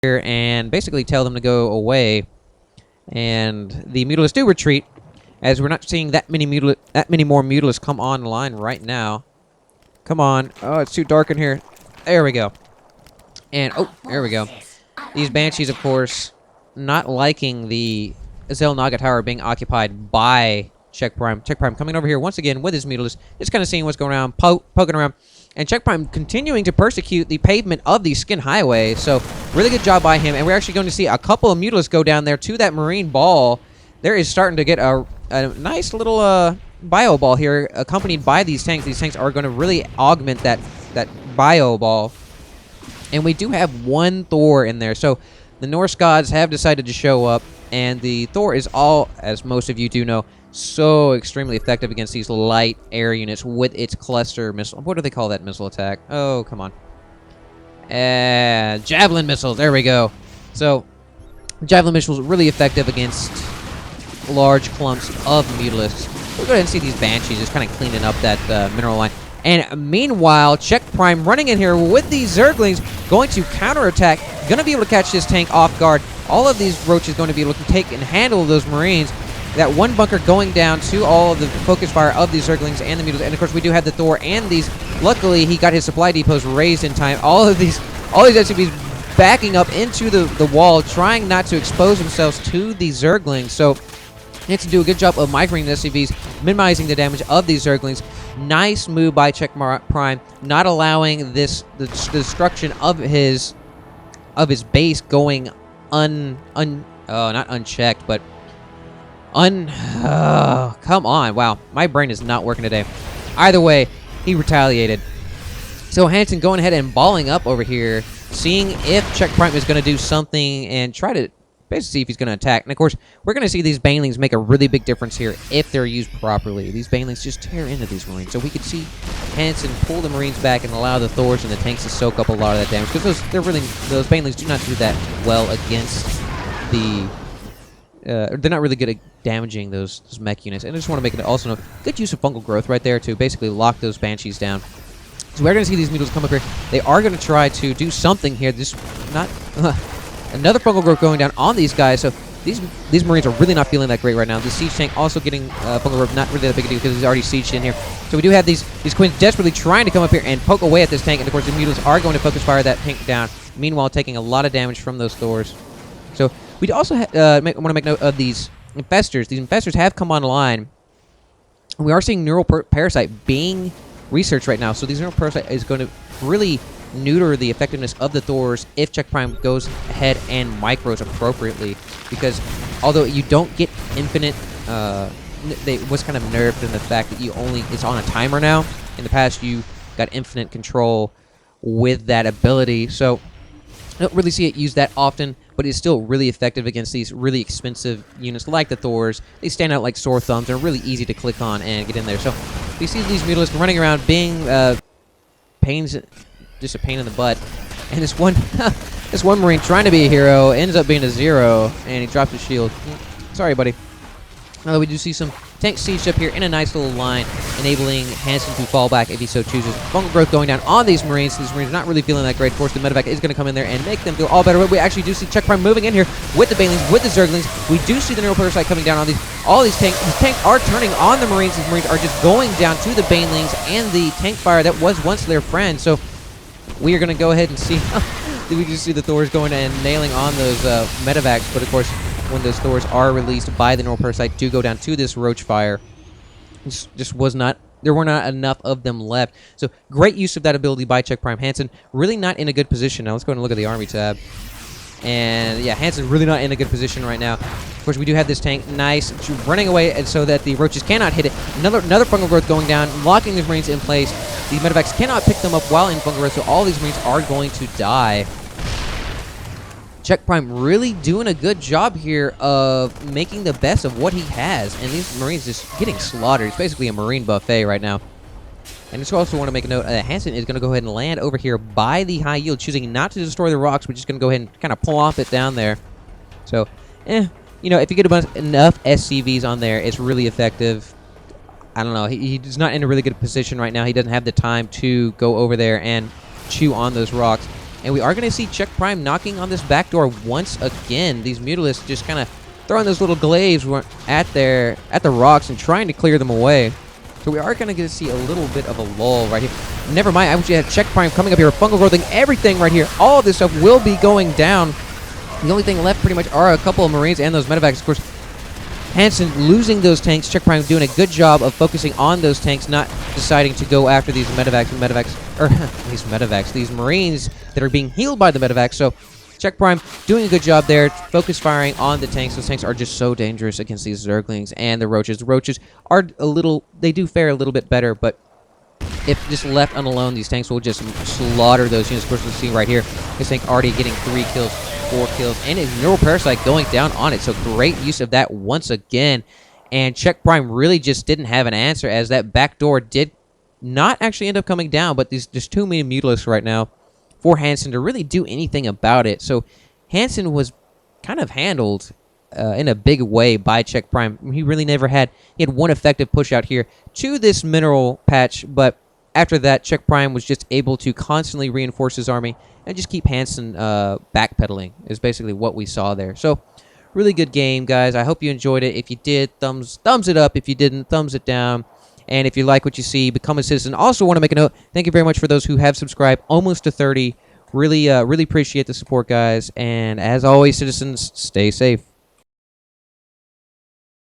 here and basically tell them to go away. And the Mutalisks do retreat, as we're not seeing that many more Mutalisks come online right now. Come on. Oh, it's too dark in here. There we go. And, oh, there we go. These Banshees, of course, not liking the Xel'Naga Tower being occupied by CheckPrime. CheckPrime coming over here once again with his Mutalisks, just kind of seeing what's going around, poking around. And CheckPrime continuing to persecute the pavement of the Skin Highway. So, really good job by him. And we're actually going to see a couple of Mutalisks go down there to that Marine Ball. There is starting to get a nice little Bio Ball here, accompanied by these tanks. These tanks are going to really augment that Bio Ball. And we do have one Thor in there. So, the Norse gods have decided to show up. And the Thor is all, as most of you do know, so extremely effective against these light air units with its cluster missile. What do they call that missile attack? Oh, come on. Javelin missiles. There we go. So, Javelin missiles are really effective against large clumps of Mutalisks. We'll go ahead and see these Banshees just kind of cleaning up that mineral line. And meanwhile, CheckPrime running in here with these Zerglings, going to counterattack, going to be able to catch this tank off guard. All of these roaches going to be able to take and handle those Marines. That one bunker going down to all of the focus fire of these Zerglings and the Mutalisks. And of course, we do have the Thor and these. Luckily, he got his supply depots raised in time. All these SCVs backing up into the wall, trying not to expose themselves to these Zerglings. So, he has to do a good job of microing the SCVs, minimizing the damage of these Zerglings. Nice move by CheckPrime, not allowing the destruction of his base going not unchecked, but come on. Wow, my brain is not working today. Either way, he retaliated. So Hansin going ahead and balling up over here, seeing if CheckPrime is going to do something and try to basically see if he's going to attack. And of course, we're going to see these Banelings make a really big difference here if they're used properly. These Banelings just tear into these Marines. So we could see Hansin pull the Marines back and allow the Thors and the tanks to soak up a lot of that damage, because those Banelings do not do that well against the. They're not really good at damaging those mech units. And I just want to make it also note, good use of fungal growth right there to basically lock those Banshees down. So we're going to see these Mutalisks come up here. They are going to try to do something here. This not another fungal growth going down on these guys. So these Marines are really not feeling that great right now. The siege tank also getting fungal growth, not really that big a deal because he's already sieged in here. So we do have these Quins desperately trying to come up here and poke away at this tank. And of course the Mutalisks are going to focus fire that tank down. Meanwhile, taking a lot of damage from those Thors. So we also want to make note of these infestors. These infestors have come online. We are seeing neural parasite being researched right now. So these neural parasite is going to really neuter the effectiveness of the Thors if CheckPrime goes ahead and micros appropriately. Because although you don't get infinite, it was kind of nerfed in the fact that it's on a timer now. In the past, you got infinite control with that ability. So I don't really see it used that often, but it's still really effective against these really expensive units like the Thors. They stand out like sore thumbs. They're really easy to click on and get in there. So you see these Mutalisks running around being just a pain in the butt. And this one Marine trying to be a hero ends up being a zero, and he drops his shield. Sorry, buddy. We do see some tank siege up here in a nice little line, enabling Hansin to fall back if he so chooses. Fungal growth going down on these Marines. These Marines are not really feeling that great. Of course, the medevac is going to come in there and make them feel all better. But we actually do see CheckPrime moving in here with the Banelings, with the Zerglings. We do see the neural parasite coming down on all these tanks. These tanks are turning on the Marines. These Marines are just going down to the Banelings and the tank fire that was once their friend. So we are going to go ahead and see. We just see the Thors going and nailing on those medevacs. But of course, when those Thors are released by the neural parasite, do go down to this roach fire. There were not enough of them left. So great use of that ability by CheckPrime. Hansin really not in a good position. Now let's go and look at the army tab. And yeah, Hansin really not in a good position right now. Of course, we do have this tank nice running away, and so that the roaches cannot hit it. Another fungal growth going down, locking these Marines in place. These medevacs cannot pick them up while in fungal growth, so all these Marines are going to die. CheckPrime really doing a good job here of making the best of what he has. And these Marines just getting slaughtered. It's basically a Marine buffet right now. And I just also want to make a note that Hansin is going to go ahead and land over here by the high yield, choosing not to destroy the rocks, but just going to go ahead and kind of pull off it down there. So, if you get enough SCVs on there, it's really effective. I don't know. He's not in a really good position right now. He doesn't have the time to go over there and chew on those rocks. And we are going to see CheckPrime knocking on this back door once again. These Mutalisks just kind of throwing those little glaives at the rocks and trying to clear them away. So we are going to get to see a little bit of a lull right here. Never mind, I actually have CheckPrime coming up here, fungal growthing everything right here. All of this stuff will be going down. The only thing left pretty much are a couple of Marines and those medevacs. Of course, Hansin losing those tanks. CheckPrime doing a good job of focusing on those tanks, not deciding to go after these these Marines that are being healed by the medevacs. So CheckPrime doing a good job there, focus firing on the tanks. Those tanks are just so dangerous against these Zerglings and the Roaches. The Roaches are they do fare a little bit better, but if just left alone, these tanks will just slaughter those units. Of course, we'll see right here, this tank already getting 3 kills, 4 kills, and a Neural Parasite going down on it. So great use of that once again. And CheckPrime really just didn't have an answer, as that back door did not actually end up coming down, but there's too many Mutalisks right now for Hansin to really do anything about it. So Hansin was kind of handled in a big way by CheckPrime. He really never had... He had one effective push out here to this mineral patch, but after that, CheckPrime was just able to constantly reinforce his army and just keep Hansin backpedaling, is basically what we saw there. So, really good game, guys. I hope you enjoyed it. If you did, thumbs it up. If you didn't, thumbs it down. And if you like what you see, become a citizen. Also want to make a note, thank you very much for those who have subscribed, almost to 30. Really appreciate the support, guys. And as always, citizens, stay safe.